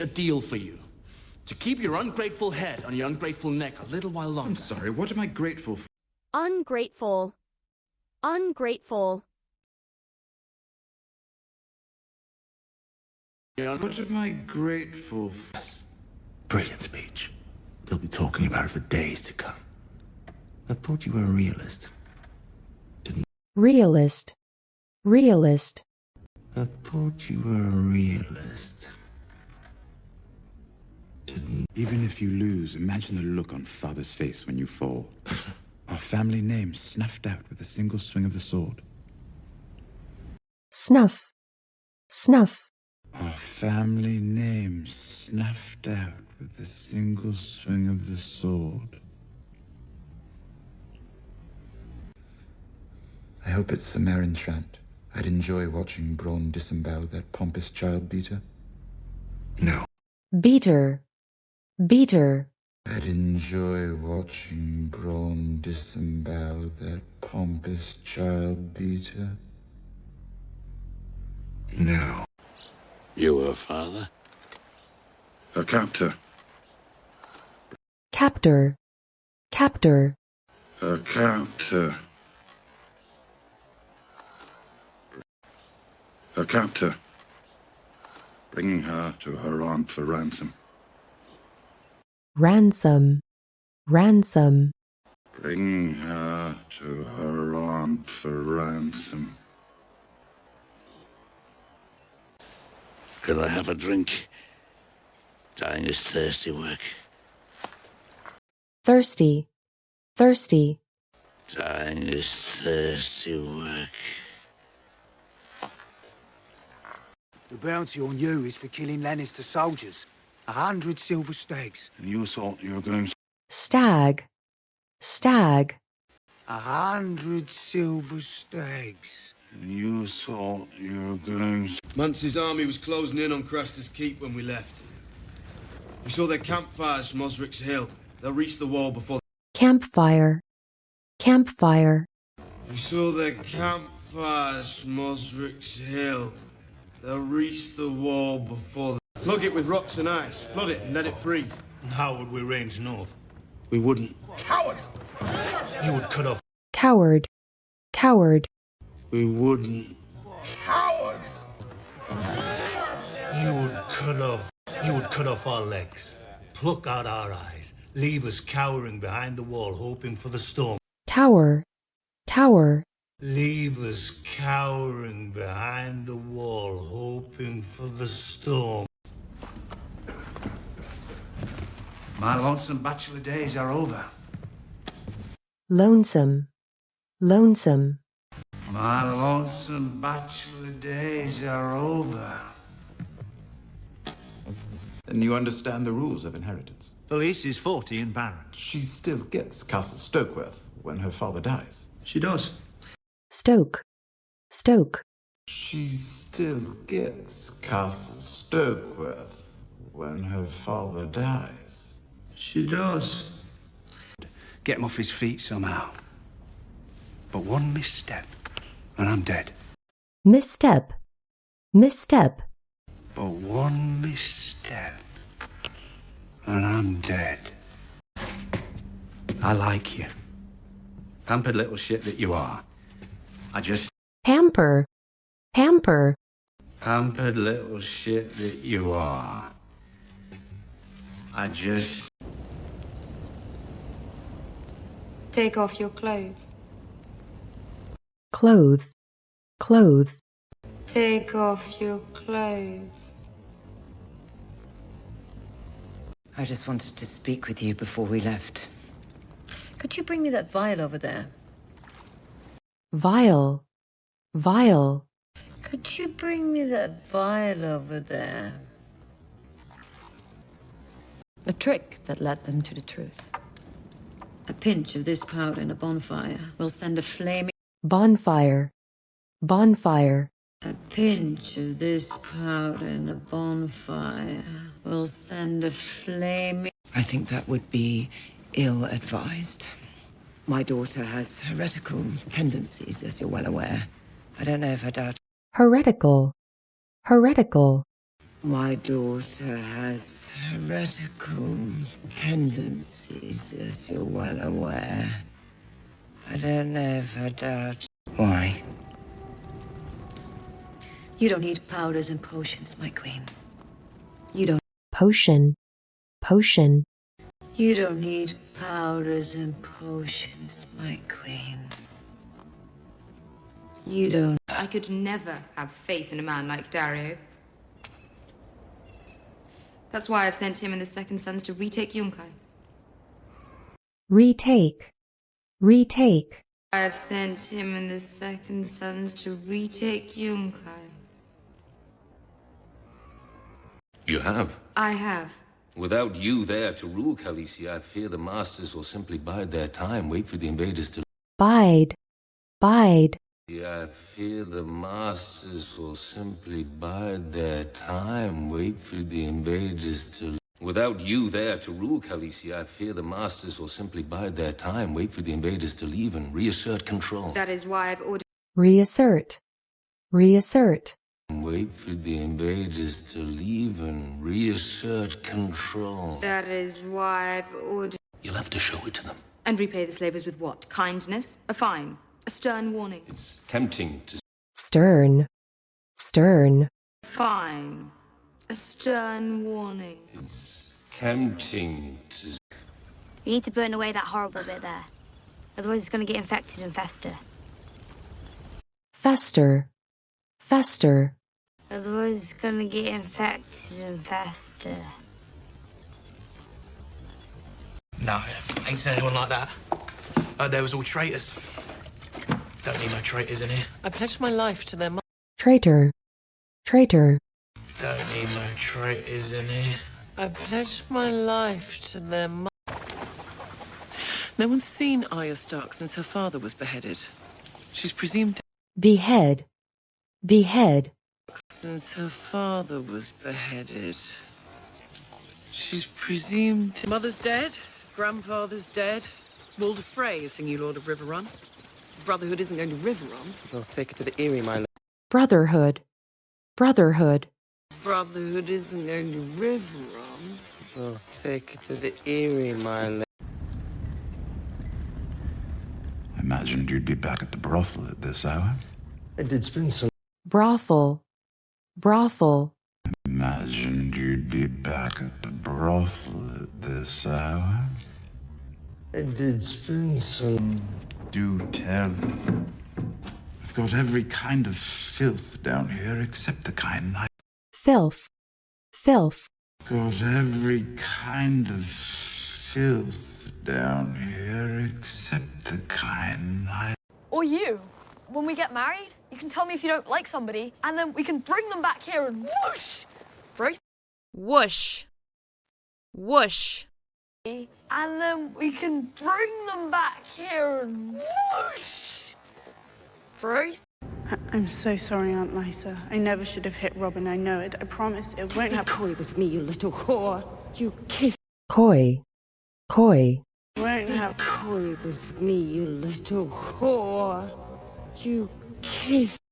A deal for you. To keep your ungrateful head on your ungrateful neck a little while longer. I'm sorry, what am I grateful for? Ungrateful. Ungrateful. What am I grateful for? Yes. Brilliant speech. They'll be talking about it for days to come. I thought you were a realist. Realist. Realist. I thought you were a realist. Even if you lose, imagine the look on Father's face when you fall. Our family name snuffed out with a single swing of the sword. Snuff. Snuff. Our family name snuffed out with a single swing of the sword. I hope it's Samarin Trant. I'd enjoy watching Bronn disembowel that pompous child beater. No. Beater. Beater. I'd enjoy watching Bronn disembowel that pompous child beater. No. You were a father? A captor. Captor. Captor. A captor. A captor. Bringing her to her aunt for ransom. Ransom. Ransom. Bringing her to her aunt for ransom. Could I have a drink? Dying is thirsty work. Thirsty. Thirsty. Dying is thirsty work. The bounty on you is for killing Lannister soldiers. 100 silver stags. And you thought you were going to... Stag. Stag. 100 silver stags. And you thought you were going to... Mance's army was closing in on Craster's Keep when we left. We saw their campfires from Osric's Hill. They'll reach the wall before... Campfire. Campfire. We saw their campfires from Osric's Hill. They'll reach the wall before... Plug it with rocks and ice. Flood it and let it freeze. And how would we range north? We wouldn't. Cowards! You would cut off... Coward. Coward. We wouldn't. Cowards! You would cut off our legs, pluck out our eyes, leave us cowering behind the wall, hoping for the storm. Cower. Cower. Leave us cowering behind the wall, hoping for the storm. My lonesome bachelor days are over. Lonesome. Lonesome. My lonesome bachelor days are over. Then you understand the rules of inheritance. Felice is 40 and barren. She still gets Castle Stokeworth when her father dies. She does. Stoke. Stoke. She still gets Castle Stokeworth when her father dies. She does. Get him off his feet somehow. But one misstep, and I'm dead. Misstep. Misstep. But one misstep, and I'm dead. I like you. Pampered little shit that you are. I just... Hamper. Hamper. Pampered little shit that you are. I just... Take off your clothes. Clothe. Clothe. Take off your clothes. I just wanted to speak with you before we left. Could you bring me that vial over there? Vial. Vial. Could you bring me that vial over there? A trick that led them to the truth. A pinch of this powder in a bonfire will send a flaming... Bonfire. Bonfire. A pinch of this powder in a bonfire will send a flaming... I think that would be ill-advised. My daughter has heretical tendencies, as you're well aware. I don't know if I doubt... Heretical. Heretical. My daughter has heretical tendencies, as you're well aware. I don't ever doubt. Why? You don't need powders and potions, my queen. You don't. Potion. Potion. You don't need powders and potions, my queen. You don't. I could never have faith in a man like Dario. That's why I've sent him and the Second Sons to retake Yunkai. Retake. Retake. I have sent him and the Second Sons to retake Yunkai. You have? I have. Without you there to rule Khaleesi, I fear the masters will simply bide their time, wait for the invaders to... Bide. Bide. I fear the masters will simply bide their time, wait for the invaders to... Without you there to rule Khaleesi, I fear the masters will simply bide their time, wait for the invaders to leave and reassert control. That is why I've ordered... Reassert. Reassert. Wait for the invaders to leave and reassert control. That is why I've ordered... You'll have to show it to them. And repay the slavers with what? Kindness? A fine? A stern warning? It's tempting to... Stern. Stern. Fine. A stern warning. It's tempting to... You need to burn away that horrible bit there. Otherwise it's going to get infected and fester. Fester. Fester. Otherwise it's going to get infected and fester. No, ain't seen anyone like that. They was all traitors. Don't need no traitors in here. I pledged my life to their Traitor. Traitor. Don't need no traitors in here. I pledged my life to their No one's seen Arya Stark since her father was beheaded. She's presumed dead Behead. Behead. since her father was beheaded. She's presumed... Mother's dead. Grandfather's dead. Walder Frey is singing Lord of Riverrun. Brotherhood isn't going to Riverrun. We'll take it to the Eyrie, my lady. Brotherhood. Brotherhood. Brotherhood isn't going to Riverrun. We'll take it to the Eyrie, my lady. I imagined you'd be back at the brothel at this hour. I did spend some... Brothel. Brothel. Imagined you'd be back at the brothel at this hour. I did spend some... Do tell. I've got every kind of filth down here except the kind I... Filth. Filth. Got every kind of filth down here except the kind I... Or you. When we get married, you can tell me if you don't like somebody, and then we can bring them back here and whoosh! Right? Whoosh. Whoosh. And then we can bring them back here and whoosh! Right? I'm so sorry, Aunt Lysa. I never should have hit Robin, I know it. I promise it won't happen. Coy with me, you little whore. You kiss. Coy. Coy. Won't happen. Coy with me, you little whore. You kiss.